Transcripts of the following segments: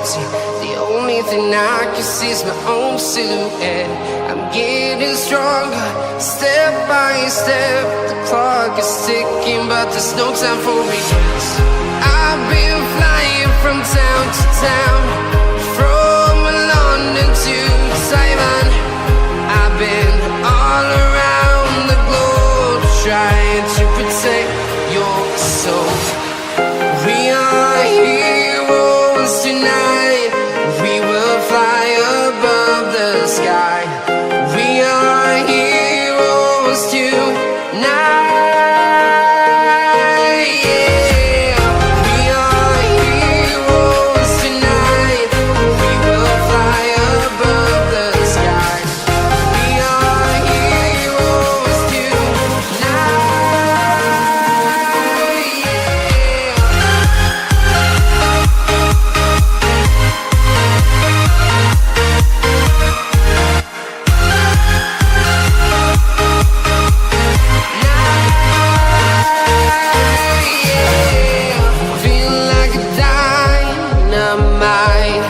empty. The only thing I can see is my own silhouette. I'm getting stronger, step by step. The clock is ticking, but there's no time for regrets. I've been flying from town to town, from London to Taiwan. I've been all around the globe, trying to protect your soul. We are heroes tonight. We will fly above the sky. We are heroes tonight. Yeah. We are heroes tonight. We will fly above the sky. We are heroes tonight. Feel like a dynamite,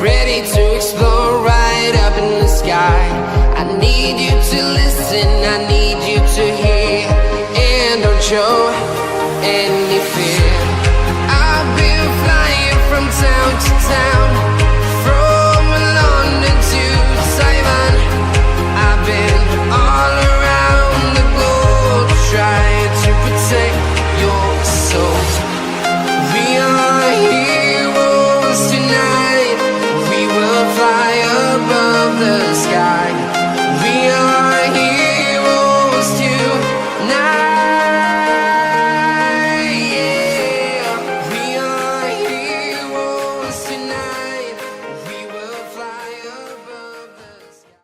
ready to explore right up in the sky. I need you to listen, I need you to hear, and don't show any fear. I've been flying from town to town, from London to Taiwan. I've been all around the globe, trying to protect your soul. We are heroes tonight. We will fly above the sky. We are heroes tonight. Yeah. We are heroes tonight.